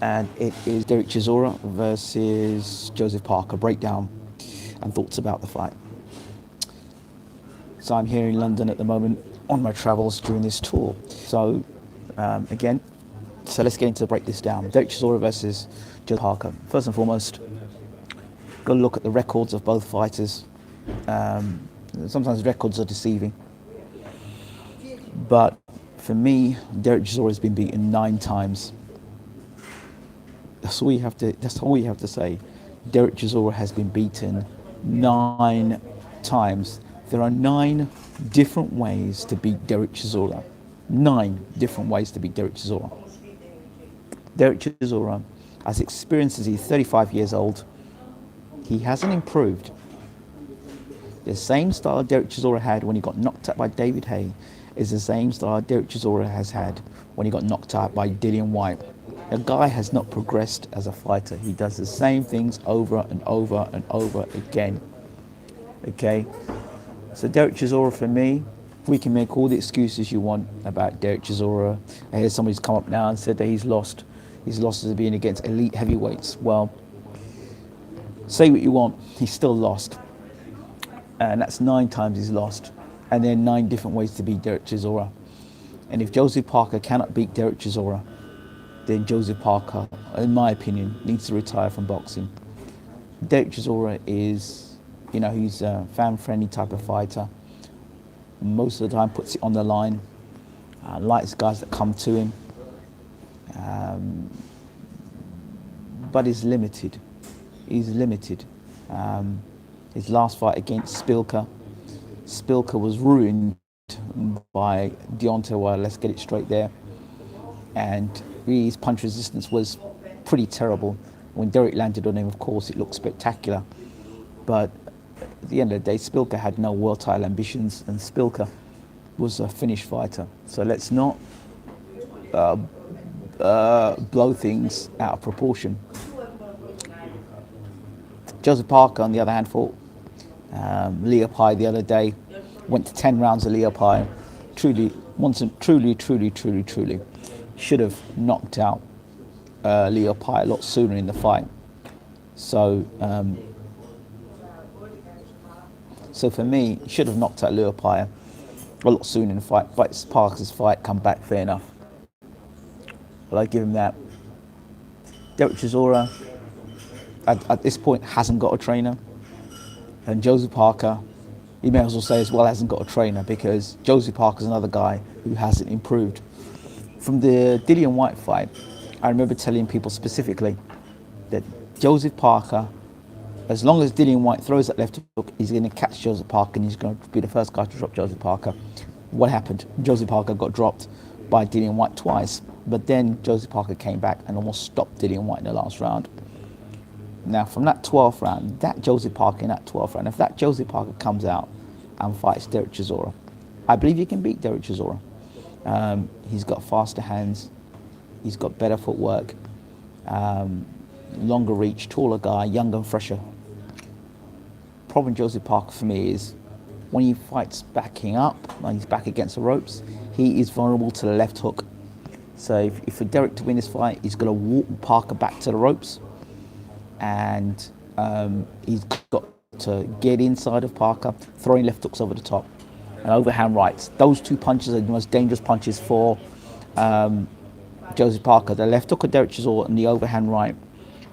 and it is Derek Chisora versus Joseph Parker. Breakdown and thoughts about the fight. So I'm here in London at the moment on my travels during this tour. So again, so let's get into break this down. Derek Chisora versus Joseph Parker. First and foremost, got to look at the records of both fighters. Sometimes records are deceiving, but for me, Derek Chisora has been beaten 9 times. That's all you have to say. Derek Chisora has been beaten 9 times. There are 9 different ways to beat Derek Chisora. 9 different ways to beat Derek Chisora. Derek Chisora, as experienced as he's 35 years old, he hasn't improved. The same style Derek Chisora had when he got knocked out by David Haye is the same style Derek Chisora has had when he got knocked out by Dillian Whyte. The guy has not progressed as a fighter. He does the same things over and over and over again. Okay? So Derek Chisora, for me, we can make all the excuses you want about Derek Chisora. I hear somebody's come up now and said that he's lost. His losses are being against elite heavyweights. Well, say what you want, he's still lost. And that's 9 times he's lost. And there are 9 different ways to beat Derek Chisora. And if Joseph Parker cannot beat Derek Chisora, then Joseph Parker, in my opinion, needs to retire from boxing. Derek Chisora is, he's a fan-friendly type of fighter. Most of the time puts it on the line, likes guys that come to him, but is limited. He's limited. His last fight against Spilka was ruined by Deontay Wilder. Let's get it straight there. And really, his punch resistance was pretty terrible. When Derek landed on him, of course, it looked spectacular. But at the end of the day, Spilka had no world title ambitions, and Spilka was a finished fighter. So let's not blow things out of proportion. Joseph Parker, on the other hand, fought Leopai the other day. Went to 10 rounds of Leopai. Truly should have knocked out Leopai a lot sooner in the fight. So for me, should have knocked out Leopai a lot sooner in the fight. Fights Parker's fight, come back, fair enough. But I give him that. Derek Chisora, at this point, hasn't got a trainer. And Joseph Parker, you may as well say as well, hasn't got a trainer, because Joseph Parker's another guy who hasn't improved. From the Dillian Whyte fight, I remember telling people specifically that Joseph Parker, as long as Dillian Whyte throws that left hook, he's going to catch Joseph Parker and he's going to be the first guy to drop Joseph Parker. What happened? Joseph Parker got dropped by Dillian Whyte twice, but then Joseph Parker came back and almost stopped Dillian Whyte in the last round. Now, from that 12th round, if that Joseph Parker comes out and fights Derek Chisora, I believe he can beat Derek Chisora. He's got faster hands, he's got better footwork, longer reach, taller guy, younger and fresher. Problem Joseph Parker for me is when he fights backing up, when he's back against the ropes, he is vulnerable to the left hook. So if for Derek to win this fight, he's got to walk Parker back to the ropes, and he's got to get inside of Parker, throwing left hooks over the top and overhand rights. Those 2 punches are the most dangerous punches for Joseph Parker. The left hook of Derek Chisora and the overhand right.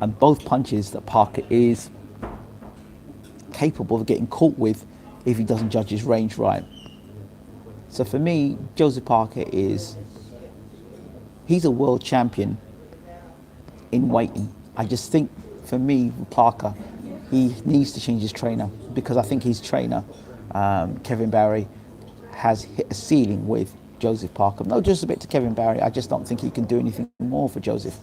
And both punches that Parker is capable of getting caught with if he doesn't judge his range right. So for me, Joseph Parker he's a world champion in weighting. I just think, for me, Parker, he needs to change his trainer, because I think his trainer, Kevin Barry, has hit a ceiling with Joseph Parker. No, just a bit to Kevin Barry. I just don't think he can do anything more for Joseph.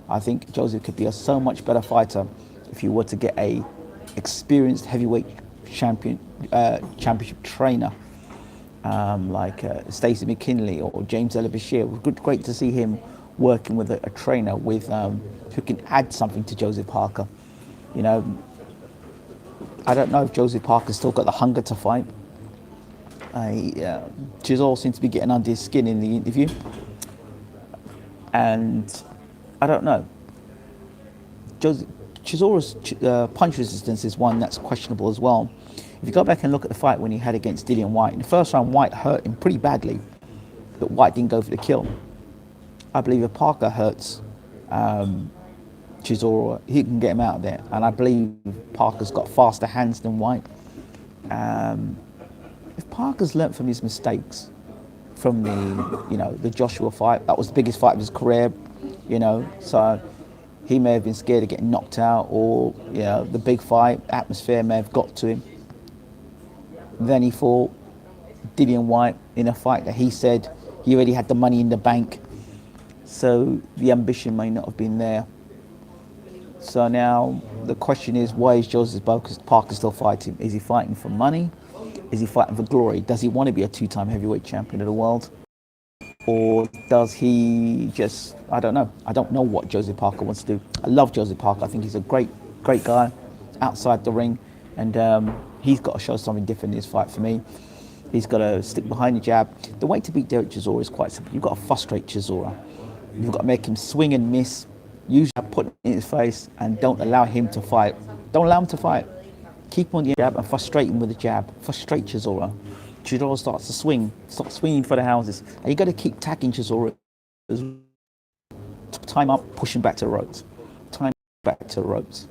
I think Joseph could be a so much better fighter if you were to get a experienced heavyweight championship trainer like Stacey McKinley or James Ella Bashir. Great to see him working with a trainer with who can add something to Joseph Parker. I don't know if Joseph Parker's still got the hunger to fight. Chisora seems to be getting under his skin in the interview. And I don't know. Chisora's punch resistance is one that's questionable as well. If you go back and look at the fight when he had against Dillian White, in the first round, White hurt him pretty badly, but White didn't go for the kill. I believe if Parker hurts Chisora, he can get him out of there. And I believe Parker's got faster hands than White. If Parker's learnt from his mistakes, from the Joshua fight, that was the biggest fight of his career, so he may have been scared of getting knocked out, or the big fight atmosphere may have got to him. Then he fought Dillian White in a fight that he said he already had the money in the bank, so the ambition may not have been there. So now the question is, why is Joseph Parker still fighting? Is he fighting for money? Is he fighting for glory? Does he want to be a two-time heavyweight champion of the world? Or does he just, I don't know. I don't know what Joseph Parker wants to do. I love Joseph Parker. I think he's a great guy outside the ring. And he's got to show something different in this fight for me. He's got to stick behind the jab. The way to beat Derek Chisora is quite simple. You've got to frustrate Chisora. You've got to make him swing and miss. Usually put it in his face and don't allow him to fight. Don't allow him to fight. Keep him on the jab and frustrate him with the jab. Frustrate Chisora. Chisora starts to swing. Start swinging for the houses. And you've got to keep tagging Chisora. Time up, push him back to the ropes. Time back to the ropes.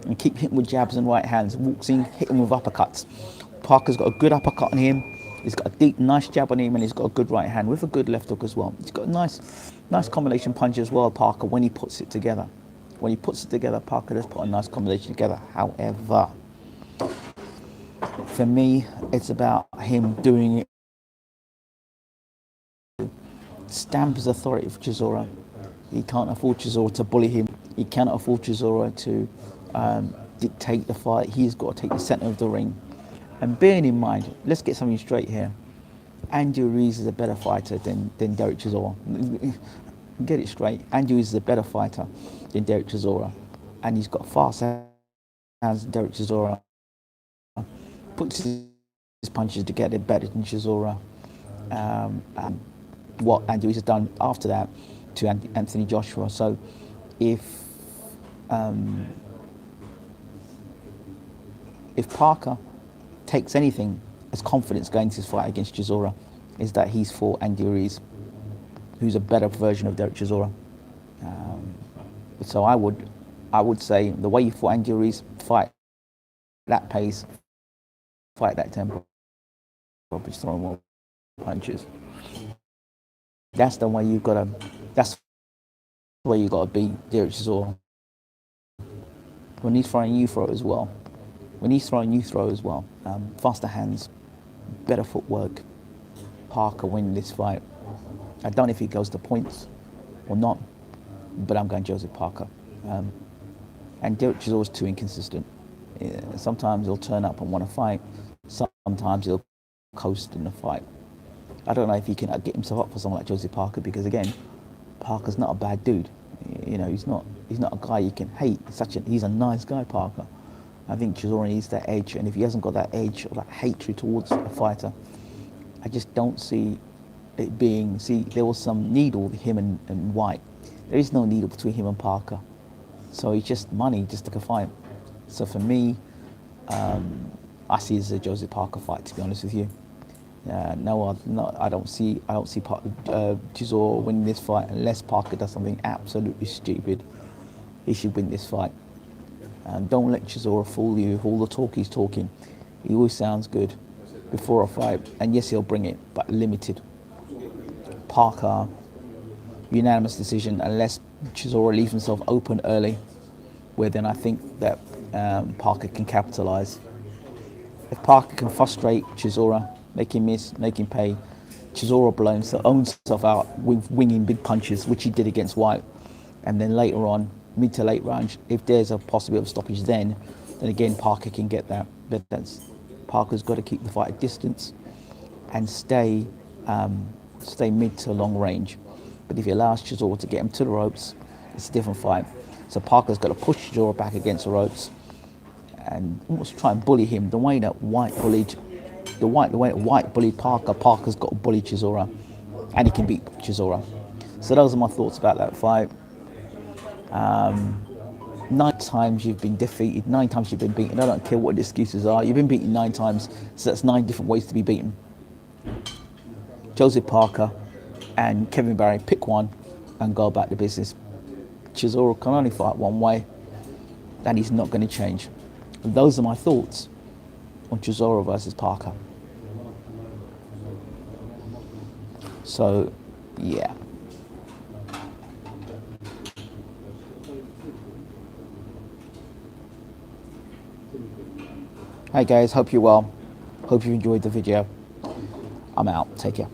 And keep hitting with jabs and right hands. Walks in, hit him with uppercuts. Parker's got a good uppercut on him. He's got a deep, nice jab on him, and he's got a good right hand with a good left hook as well. He's got a nice combination punch as well, Parker, when he puts it together. When he puts it together, Parker does put a nice combination together. However, for me, it's about him doing it. Stamp his authority for Chisora. He can't afford Chisora to bully him. He cannot afford Chisora to dictate the fight. He's got to take the center of the ring. And bearing in mind, let's get something straight here. Andy Ruiz is a better fighter than Derek Chisora. Get it straight. Andy Ruiz is a better fighter than Derek Chisora. And he's got fast hands than Derek Chisora. Puts his punches together better than Chisora. What Andy Ruiz has done after that to Anthony Joshua. So if Parker takes anything as confidence going into his fight against Chisora, is that he's fought Andy Ruiz, who's a better version of Derek Chisora. So I would say the way you fought Andy Ruiz, fight that pace, fight that tempo, probably throwing more punches. That's the way you've got to. That's the way you got to beat Derek Chisora. When he's throwing, you throw as well. When he's throwing, you throw as well. Faster hands, better footwork. Parker winning this fight. I don't know if he goes to points or not, but I'm going Joseph Parker. And Derek Chisora's too inconsistent. Sometimes he'll turn up and want to fight. Sometimes he'll coast in the fight. I don't know if he can get himself up for someone like Joseph Parker, because again, Parker's not a bad dude. He's not a guy you can hate. He's a nice guy, Parker. I think Chisora needs that edge, and if he hasn't got that edge or that hatred towards a fighter, I just don't see it being. See, there was some needle with him and White. There is no needle between him and Parker, so it's just money, just like a fight. So for me, I see it as a Joseph Parker fight, to be honest with you. No, I don't see Chisora winning this fight unless Parker does something absolutely stupid. He should win this fight. And don't let Chisora fool you with all the talk he's talking. He always sounds good before a fight, and yes, he'll bring it, but limited. Parker, unanimous decision, unless Chisora leaves himself open early, where then I think that Parker can capitalise. If Parker can frustrate Chisora, make him miss, make him pay, Chisora blow himself out with winging big punches, which he did against White, and then later on, mid to late round, if there's a possibility of stoppage, then again Parker can get that. But Parker's got to keep the fight at distance and stay mid to long range. But if he allows Chisora to get him to the ropes, it's a different fight. So Parker's got to push Chisora back against the ropes and almost try and bully him the way that White bullied Parker. Parker's got to bully Chisora, and he can beat Chisora. So those are my thoughts about that fight. 9 times you've been defeated, 9 times you've been beaten. I don't care what the excuses are. You've been beaten 9 times, so that's 9 different ways to be beaten. Joseph Parker and Kevin Barry, pick one and go about the business. Chisora can only fight one way, and he's not going to change. And those are my thoughts on Chisora versus Parker. So, yeah. Hey guys, hope you're well. Hope you enjoyed the video. I'm out. Take care.